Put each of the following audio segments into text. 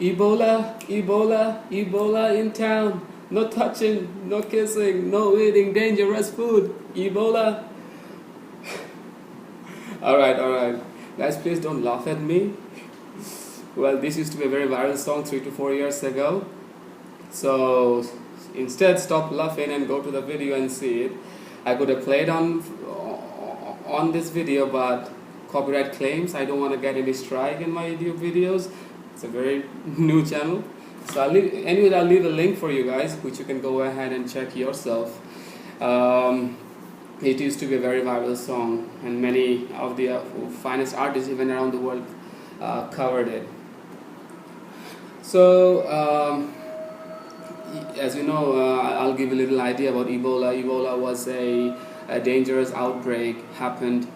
Ebola, Ebola, Ebola in town. No touching, no kissing, no eating dangerous food. Ebola. Alright. Guys, please don't laugh at me. Well, this used to be a very viral song 3 to 4 years ago. So instead, stop laughing and go to the video and see it. I could have played on this video, but copyright claims. I don't want to get any strike in my YouTube videos. It's a very new channel. So I'll leave a link for you guys, which you can go ahead and check yourself. It used to be a very viral song, and many of the finest artists even around the world covered it. So as you know, I'll give a little idea about Ebola. Ebola was a dangerous outbreak, happened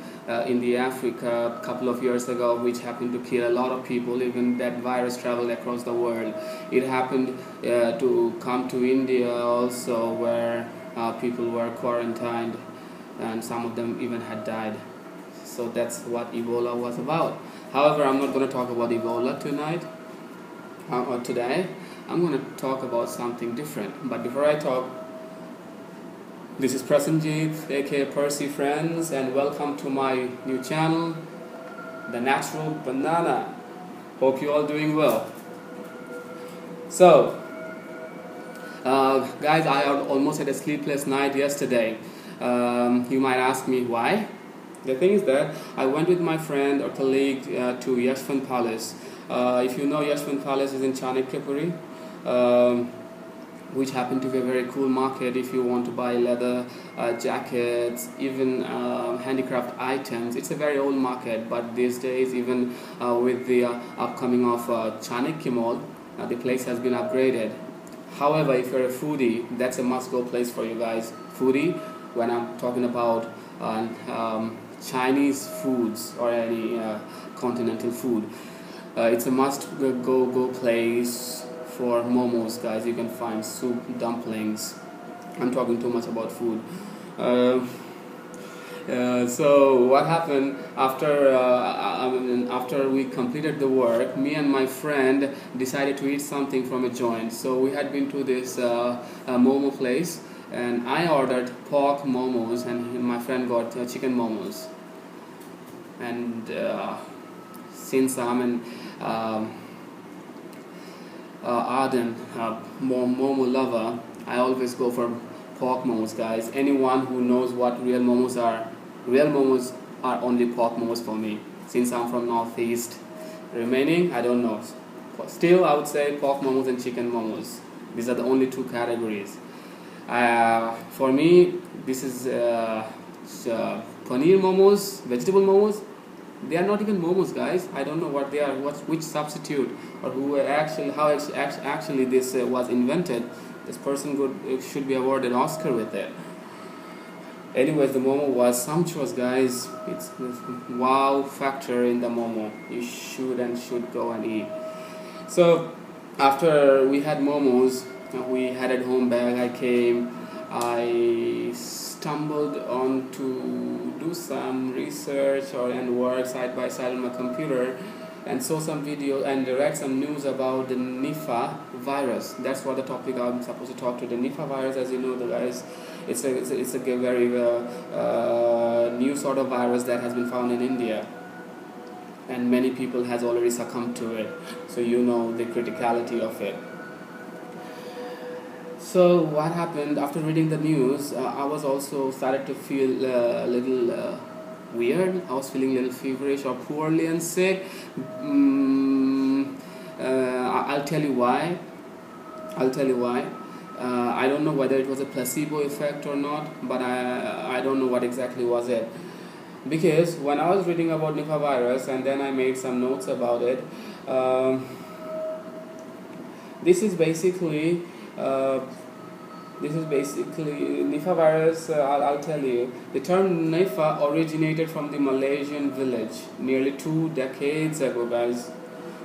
in the Africa a couple of years ago, which happened to kill a lot of people. Even that virus traveled across the world. It happened to come to India also, where people were quarantined, and some of them even had died. So that's what Ebola was about. However, I'm not going to talk about Ebola tonight or today. I'm going to talk about something different. But before I talk, this is Prasenjit, aka Percy Friends, and welcome to my new channel, The Natural Banana. Hope you all doing well. So, guys, I almost had a sleepless night yesterday. You might ask me why. The thing is that I went with my friend or colleague to Yashwant Palace. If you know, Yashwant Palace is in Chanakyapuri, which happened to be a very cool market if you want to buy leather jackets, even handicraft items. It's a very old market, but these days, even with the upcoming of Chanakya Mall, the place has been upgraded. However, if you're a foodie, that's a must-go place for you guys. Foodie, when I'm talking about Chinese foods or any continental food, it's a must-go place for Momos, guys. You can find soup, dumplings. I'm talking too much about food. So what happened after we completed the work, me and my friend decided to eat something from a joint. So we had been to this Momo place, and I ordered pork momos, and my friend got chicken momos. And since I'm an ardent momo lover, I always go for pork momos, guys. Anyone who knows what real momos are only pork momos for me, since I'm from Northeast. Remaining, I don't know. Still, I would say pork momos and chicken momos. These are the only two categories. For me, this is paneer momos, vegetable momos. They are not even momos, guys. I don't know what they are, which substitute, or how actually this was invented. This person should be awarded an Oscar with it. Anyways, the momo was sumptuous, guys. It's wow factor in the momo. You should go and eat. So after we had momos, we headed home back. I stumbled on to do some research and work side by side on my computer, and saw some video and read some news about the Nipah virus. That's what the topic I'm supposed to talk to. The Nipah virus, as you know, the guys, it's a very new sort of virus that has been found in India, and many people has already succumbed to it. So you know the criticality of it. So what happened after reading the news? I was also started to feel a little weird. I was feeling a little feverish or poorly and sick. I'll tell you why. I don't know whether it was a placebo effect or not, but I don't know what exactly was it. Because when I was reading about Nipah virus and then I made some notes about it, this is basically Nipah virus. I'll tell you. The term Nipah originated from the Malaysian village nearly 2 decades ago, guys.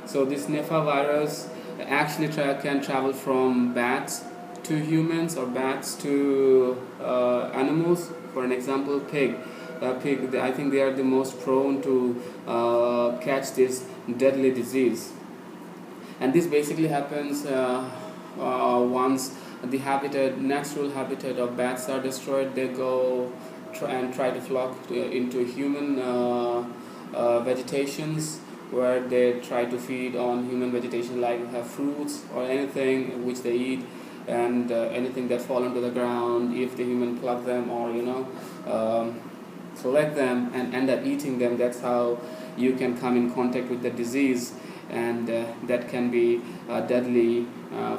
So this Nipah virus actually can travel from bats to humans or bats to animals. For an example, pig. I think they are the most prone to catch this deadly disease. And this basically happens once the natural habitat of bats are destroyed. They go try to flock into human vegetations, where they try to feed on human vegetation, like fruits or anything which they eat, and anything that fall onto the ground. If the human pluck them, or select them and end up eating them, that's how you can come in contact with the disease, and that can be deadly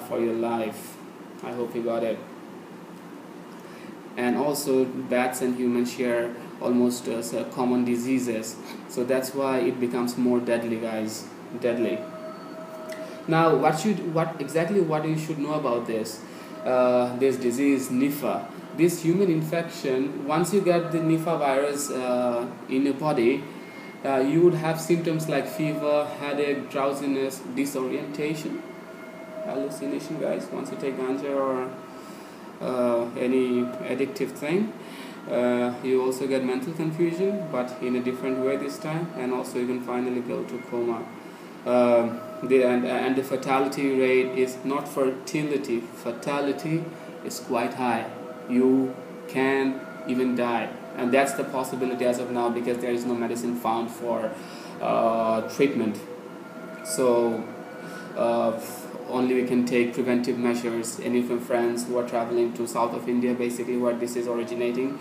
for your life. I hope you got it. And also, bats and humans share almost common diseases, so that's why it becomes more deadly, guys. Deadly. Now, what you should know about this disease, Nipah. This human infection, once you get the Nipah virus in your body, you would have symptoms like fever, headache, drowsiness, disorientation, hallucination, guys. Once you take ganja or any addictive thing, you also get mental confusion, but in a different way this time, and also you can finally go to coma. The fatality rate is not fertility. Fatality is quite high. You can even die, and that's the possibility as of now, because there is no medicine found for treatment. So only we can take preventive measures. Any of your friends who are traveling to south of India, basically where this is originating,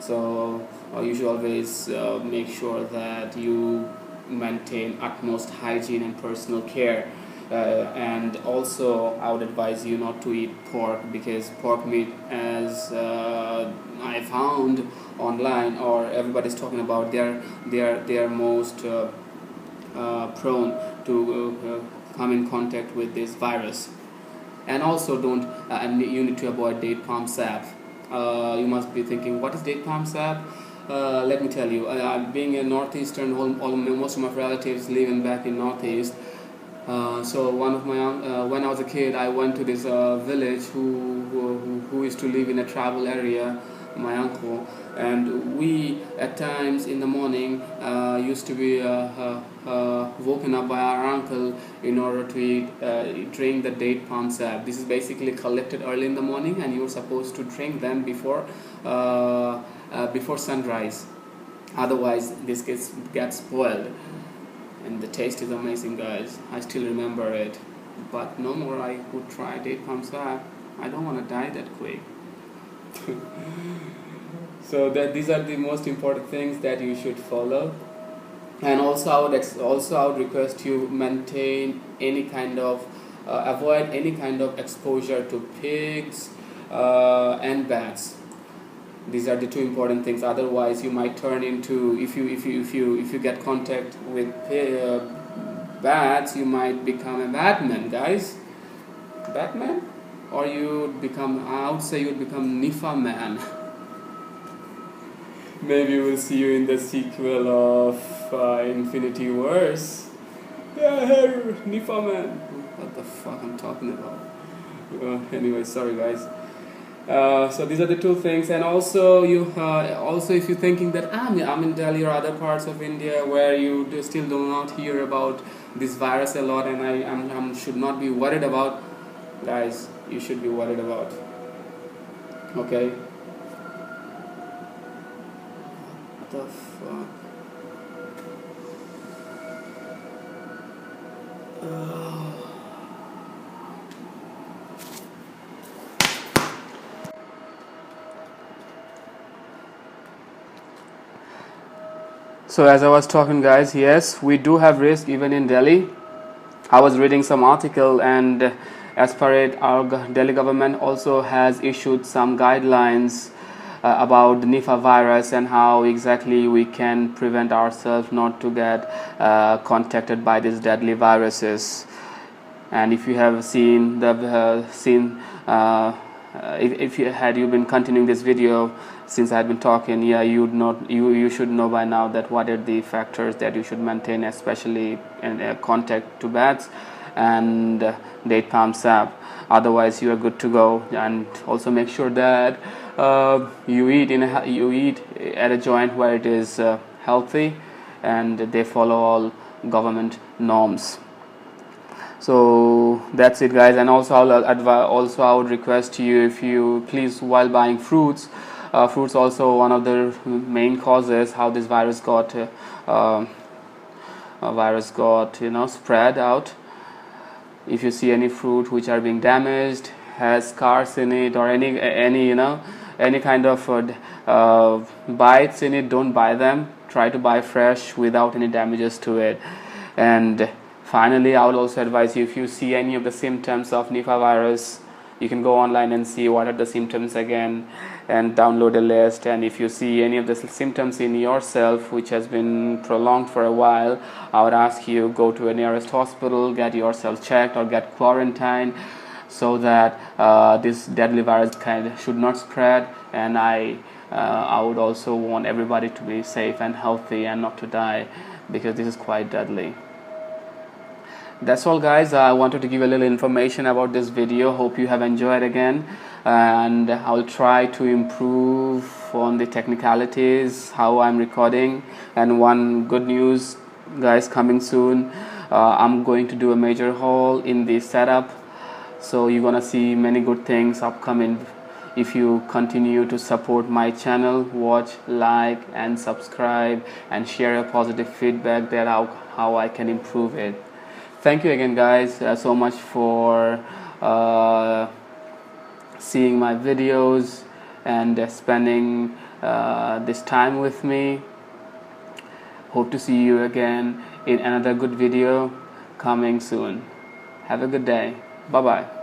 so you should always make sure that you maintain utmost hygiene and personal care. And also, I would advise you not to eat pork, because pork meat, as I found online, or everybody's talking about, they are most prone to come in contact with this virus. And also, you need to avoid date palm sap. You must be thinking, what is date palm sap? Let me tell you, being a northeastern, most of my relatives living back in northeast. So one of my when I was a kid, I went to this village who used to live in a tribal area, my uncle, and we at times in the morning used to be woken up by our uncle in order to drink the date palm sap. This is basically collected early in the morning, and you're supposed to drink them before sunrise. Otherwise, this gets spoiled. And the taste is amazing, guys. I still remember it. But no more I would try date palm sap. I don't want to die that quick. So these are the most important things that you should follow. And also I would request you maintain any kind of avoid any kind of exposure to pigs and bats. These are the two important things. Otherwise, you might turn into, if you get contact with bats, you might become a Batman, guys. Batman, or you become, I would say, you would become Nipah man. Maybe we'll see you in the sequel of Infinity Wars. Yeah, Nipah man. What the fuck I'm talking about? Anyway, sorry guys. So these are the two things, and also if you're thinking that I'm in Delhi or other parts of India where you still do not hear about this virus a lot, and I should not be worried about, guys, you should be worried about. Okay. What the fuck? So as I was talking, guys, yes, we do have risk even in Delhi. I was reading some article, and as per it, our Delhi government also has issued some guidelines about the Nipah virus and how exactly we can prevent ourselves not to get contacted by these deadly viruses. And if you have seen if you been continuing this video since I had been talking, yeah, you should know by now that what are the factors that you should maintain, especially in contact to bats and date palm sap. Otherwise, you are good to go. And also make sure that you eat at a joint where it is healthy and they follow all government norms. So that's it, guys. And also I would request you, if you please, while buying fruits, fruits also one of the main causes how this virus got spread out. If you see any fruit which are being damaged, has scars in it, or any kind of bites in it, don't buy them. Try to buy fresh without any damages to it. And finally, I would also advise you, if you see any of the symptoms of Nipah virus, you can go online and see what are the symptoms again and download a list. And if you see any of the symptoms in yourself which has been prolonged for a while, I would ask you, go to a nearest hospital, get yourself checked or get quarantined, so that this deadly virus should not spread. And I would also want everybody to be safe and healthy and not to die, because this is quite deadly. That's all, guys. I wanted to give a little information about this video. Hope you have enjoyed again, and I'll try to improve on the technicalities, how I'm recording. And one good news, guys, coming soon, I'm going to do a major haul in the setup, so you're gonna see many good things upcoming. If you continue to support my channel, watch, like and subscribe, and share a positive feedback, that how I can improve it. Thank you again, guys, so much for seeing my videos and spending this time with me. Hope to see you again in another good video coming soon. Have a good day. Bye bye.